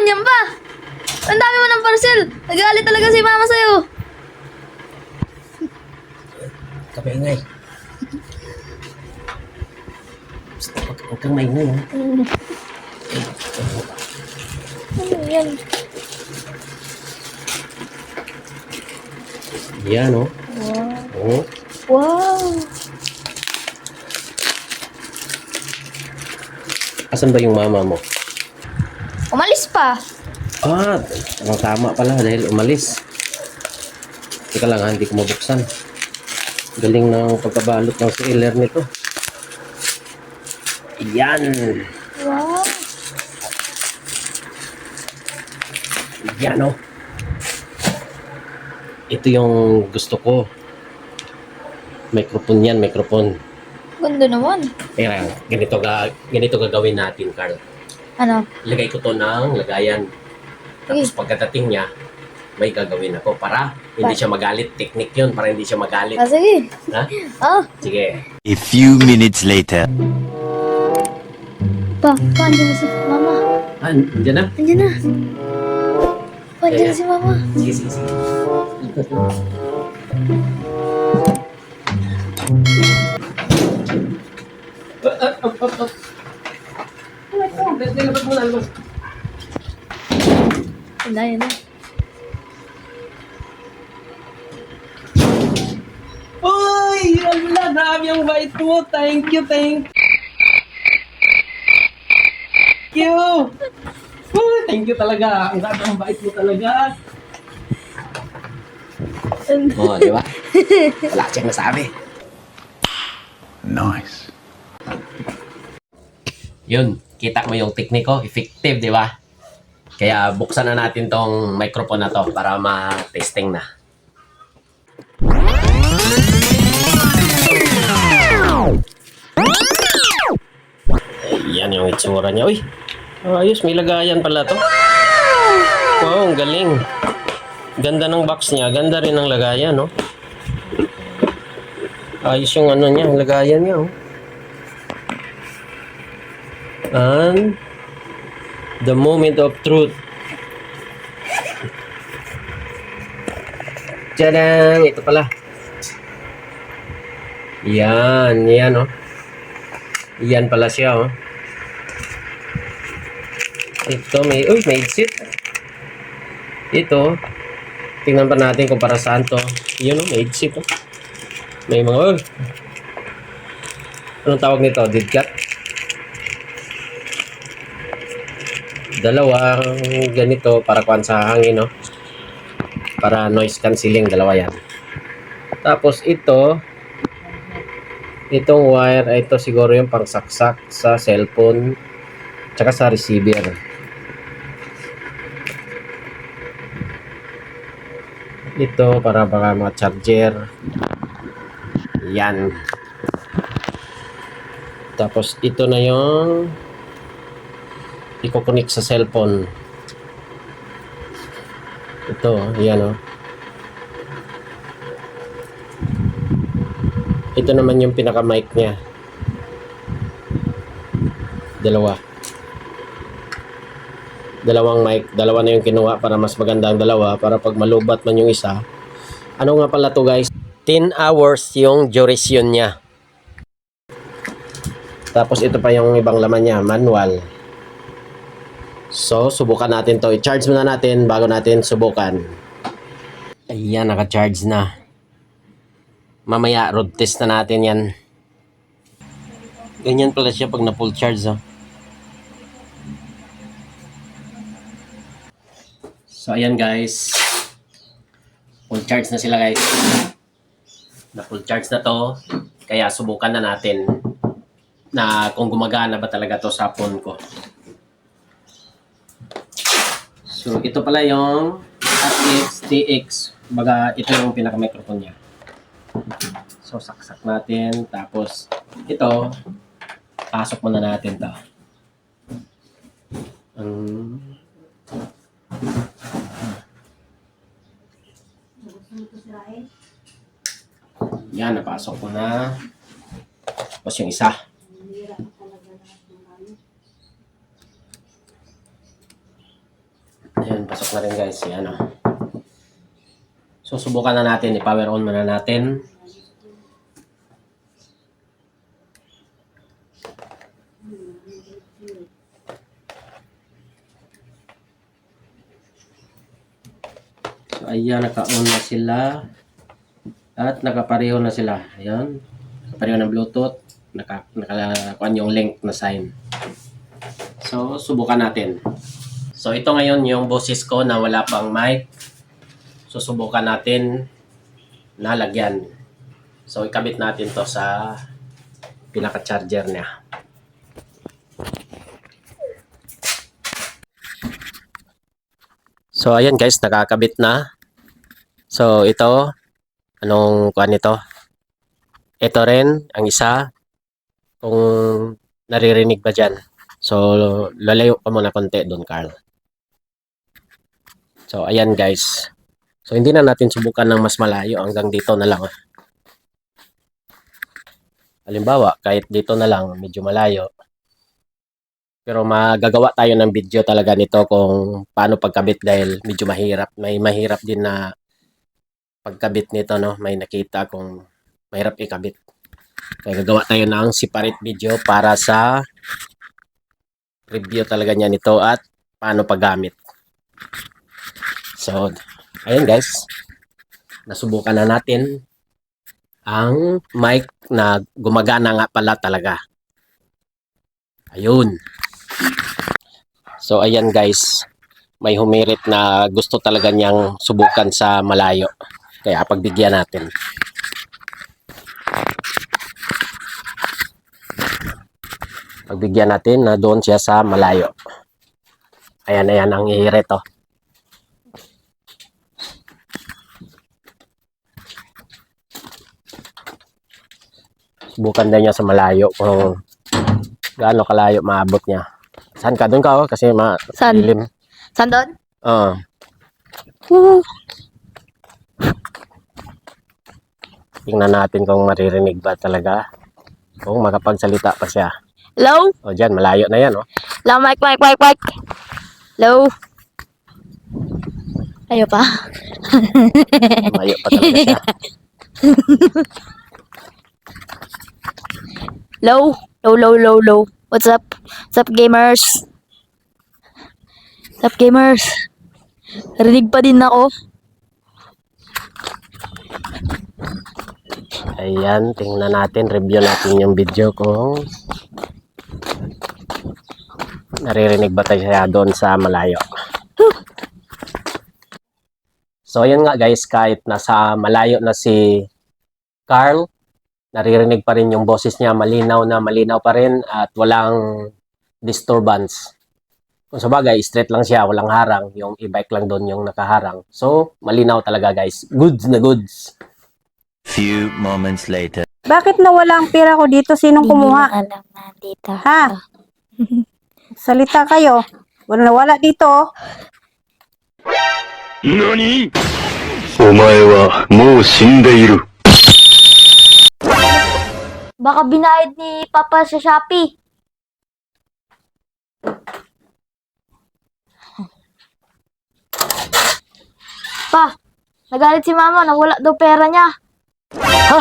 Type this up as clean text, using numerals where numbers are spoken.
Yan pa! Ang dami mo ng parcel! Nagalit talaga si mama sa'yo! Kapaingay. Huwag kang maingay, ha? Ano yan? Yan, oh. Wow! Oh. Wow! Asan ba yung mama mo? Umalis pa! Ah, tama pala dahil umalis. Teka lang, ha? Hindi ko mabuksan. Galing ng pagkabalot ng sealer nito. Yan. Wow! Yan, oh. Ito yung gusto ko. Microphone yan, microphone. Ganda naman. Kaya ganito gagawin natin, Carl. Ano? Lagay ko to ng lagayan. Tapos pagkadating niya, may gagawin ako para hindi siya magalit. Technique yun, para hindi siya magalit. Ah, sige. Ha? Ah, Sige. A few minutes later. andyan na si mama. Ah, andyan na? Andyan na. Andyan na si mama. Sige, sige, sige. Yan na. Uy! Wala, grabe ang bait mo. Thank you, thank you. Uy, thank you talaga. Ang grabe ang bait mo talaga. Oo, di ba? Wala siyang nasabi. Nice. Yun, kita mo yung teknik ko. Effective, di ba? Kaya buksan na natin tong microphone na to para ma-testing na. Ayan yung itsura niya. Uy, ayos, may lagayan pala to. Wow, ang galing. Ganda ng box niya. Ganda rin ng lagayan, no? Ayos yung ano niya, lagayan niya, oh. And the moment of truth. Tadang! Ito pala. Yan, yan, oh. Yan pala siya, oh. Ito, may exit. Ito, tingnan pa natin kung para saan to. Yun, oh, may exit, oh. May mga, anong tawag nito? Dead cat? Dalawang ganito para kuwan sa hangin, no? Para noise cancelling, dalawa yan. Tapos ito, itong wire, ito siguro yung pangsaksak sa cellphone tsaka sa receiver. Ito para baka mga charger. Yan. Tapos ito na yung i-connect sa cellphone. Ito, yan, oh. Ito naman yung pinaka-mic niya. Dalawang mic. Dalawa na yung kinuha para mas maganda ang dalawa. Para pag malubat man yung isa. Ano nga pala to, guys? 10 hours yung duration niya. Tapos ito pa yung ibang laman niya. Manual. So, subukan natin to. I-charge muna natin bago natin subukan. Ayan, naka-charge na. Mamaya, road test na natin yan. Ganyan pala siya pag na-full charge, oh. So, ayan guys. Full charge na sila, guys. Na-full charge na to. Kaya subukan na natin na kung gumagana ba talaga to sa phone ko. So, ito pala yung RX-TX. Baga, ito yung pinaka-microphone niya. So, saksak natin. Tapos, ito, pasok muna natin to. Yan, napasok ko na. Tapos yung isa. Pasok na rin guys. Yan o. Susubukan na natin. I-power on muna natin. So ayan, naka-on na sila. At nakapareho na sila. Ayan. Nakapareho ng Bluetooth. Nakakuan yung link na sign. So, subukan natin. So, ito ngayon yung boses ko na wala pang mic. Susubukan natin na lagyan. So, ikabit natin to sa pinaka-charger niya. So, ayan guys, nakakabit na. So, ito, anong kuan nito? Ito rin, ang isa, kung naririnig ba dyan. So, lalayo ka muna konti doon, Carl. So, ayan guys. So, hindi na natin subukan ng mas malayo. Hanggang dito na lang. Halimbawa, kahit dito na lang, medyo malayo. Pero magagawa tayo ng video talaga nito kung paano pagkabit dahil medyo mahirap. May mahirap din na pagkabit nito, no? May nakita kung mahirap ikabit. Kaya gagawa tayo ng separate video para sa review talaga niya nito at paano paggamit. So, ayun guys. Nasubukan na natin ang mic na gumagana nga pala talaga. Ayun. So, ayan guys. May humirit na gusto talaga niyang subukan sa malayo. Kaya pagbigyan natin. Pagbigyan natin na doon siya sa malayo. Ayan, ayan ang ihirit oh. Subukan din niya sa malayo kung gaano kalayo maabot niya. Saan ka? Doon ka oh, kasi Saan? madilim. Saan doon? Oo. Tingnan natin kung maririnig ba talaga. Kung makapagsalita pa siya. Hello? O dyan, malayo na yan oh. Hello, mic. Hello? Ayo pa. Malayo pa talaga siya. Low. What's up? What's up, gamers? What's up, gamers? Rinig pa din ako. Ayan, tingnan natin, review natin yung video kung naririnig ba tayo siya doon sa malayo. So, ayan nga guys, kahit nasa malayo na si Carl, naririnig pa rin yung boses niya, malinaw pa rin at walang disturbance. Kung sa bagay, straight lang siya, walang harang, yung e-bike lang doon yung nakaharang. So, malinaw talaga guys, goods na goods. Few moments later. Bakit nawala ang pera ko dito? Sinong kumuha? Alam na dito. Ha? Salita kayo. Wala nawala dito. NANI?! お前はもう死んでいる。 Baka binayad ni Papa sa Shopee. Pa, nagalit si Mama na wala daw pera niya. Ha?